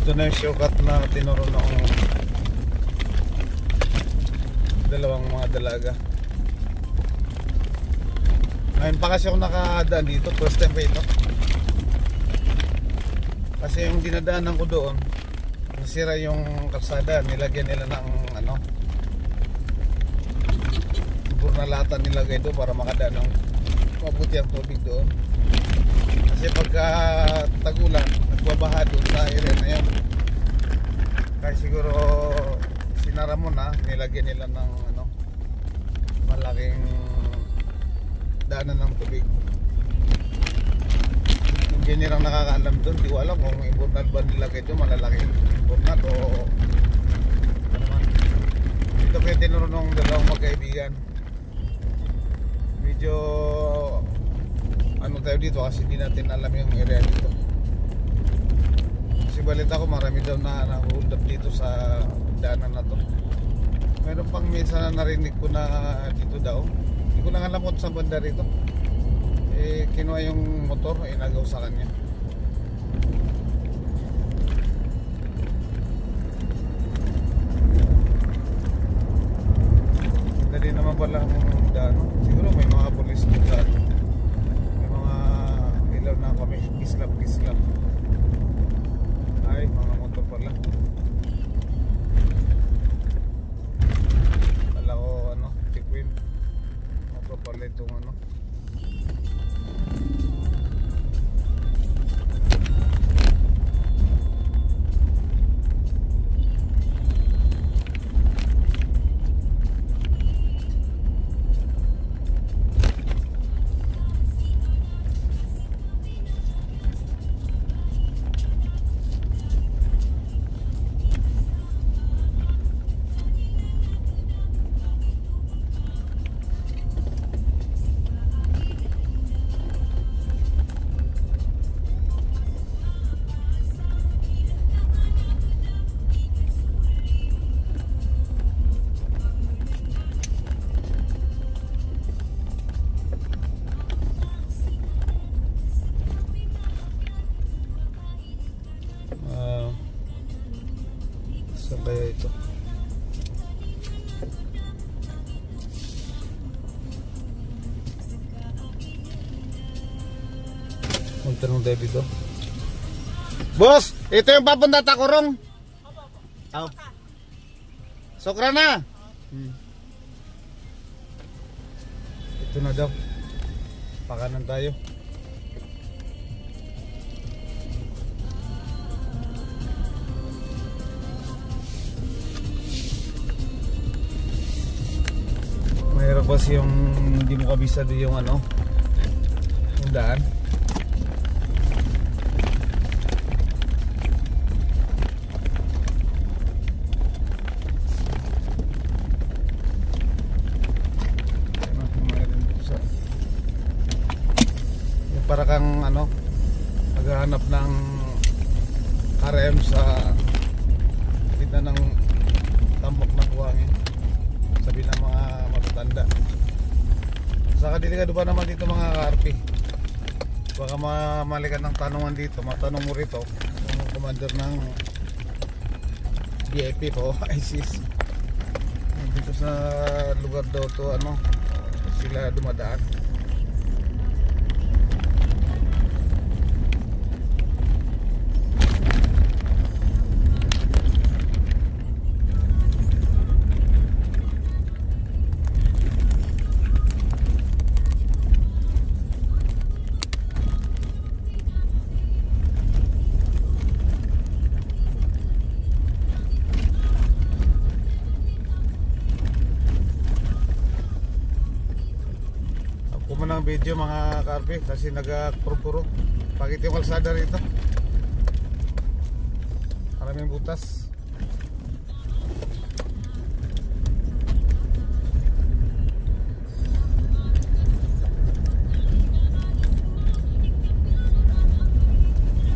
Ito na yung shortcut na tinuro ng dalawang mga dalaga. Ngayon pa kasi ako nakadaan dito, first time pa ito. Kasi yung dinadaanan ko doon, nasira yung kalsada, nilagyan nila ng ano, burnalatan nilagay doon para makadaan ng mabuti ang tubig doon. Kasi pagka tagulan, nagbabaha doon sa area na yun. Kaya siguro sinara mo na, nilagyan nila ng ano, malaking daanan ng tubig. Yung generang nakakaalam doon, di ko alam kung importante ba nilagay doon, malalaking importante o ano man. Ito kaya tinuro ng dalawang magkaibigan. Medyo ano tayo dito kasi hindi natin alam yung area dito. Kasi balita ko marami daw na hold up dito sa daanan na to. Meron pang minsan na narinig ko na dito daw, hindi ko lang alam kung saan banda rito. Eh kinuha yung motor, inagaw sa kanya. Dali naman pala ang daan. Siguro may mga pulis dito. May mga ilaw na kami, kislap. Ay, mga motor pala. Kala ko ano, tikwin. Motor pala itong ano. Saan kaya ito? Magtanong tayo dito. Boss! Ito yung papunta Takurong? Opo. Sokra na? Ito na daw. Pakanan tayo. Mahirap kasi yung hindi mo kabisado yung ano, yung daan. Yung para kang ano, maghahanap ng RM sa gitna ng tambak ng buhangin. Sabi ng mga matatanda. Saka delikado pa naman dito mga ka-RP. Baka mamalikan ng tanungan dito. Matanong mo rito yung commander ng VIP o ISIS. Dito sa lugar daw to ano, sila dumadaan. Ng video mga karpe kasi nagpuro-puro pagit yung kalsada rito, maraming butas.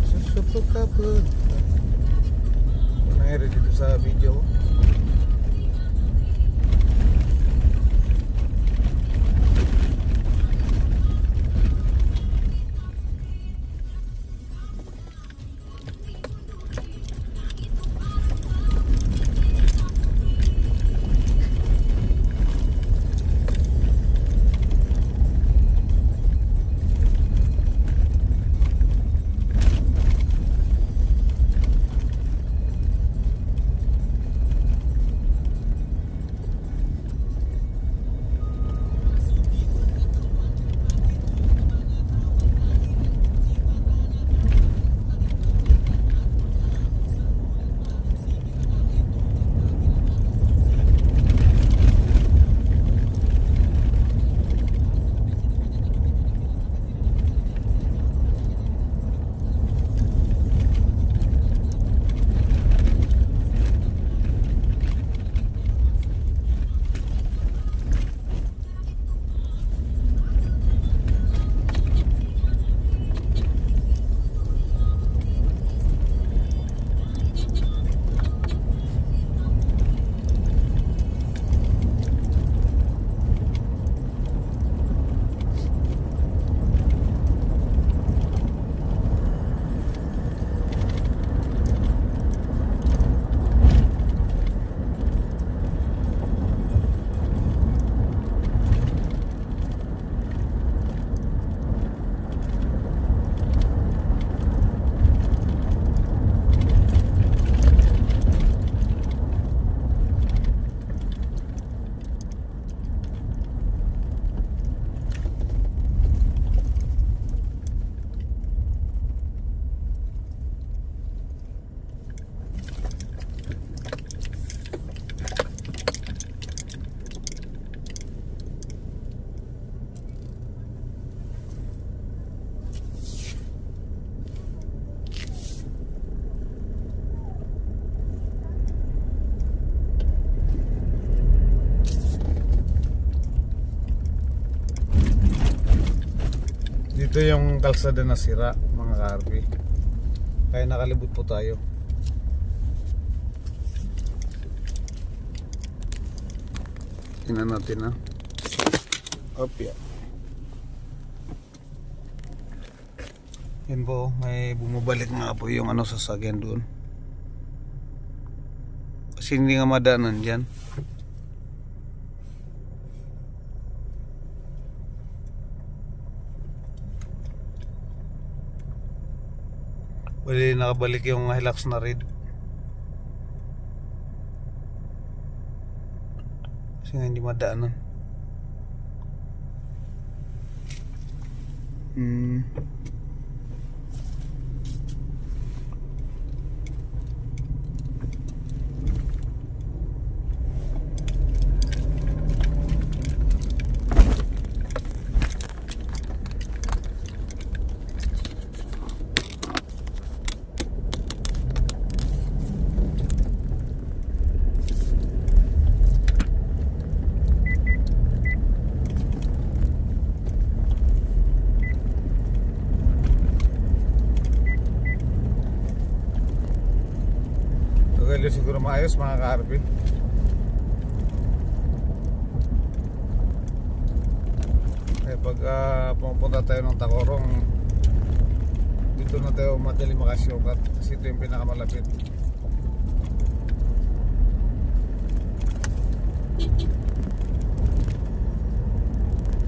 Susupo ka po nangyari dito sa video. Ito yung kalsada na sira, mga ka-RP. Kaya nakalibot po tayo. Tingnan natin na. Opya. Yan po, may bumabalik nga po yung ano sasakyan doon. Kasi hindi nga madaanan dyan. Bali nakabalik yung Hilux na red. Kasi nga hindi madaanan. Kaya siguro maayos mga ka-RP. Kaya pag pumunta tayo ng Tacorong, dito na tayo madali makasyokat kasi ito yung pinakamalapit.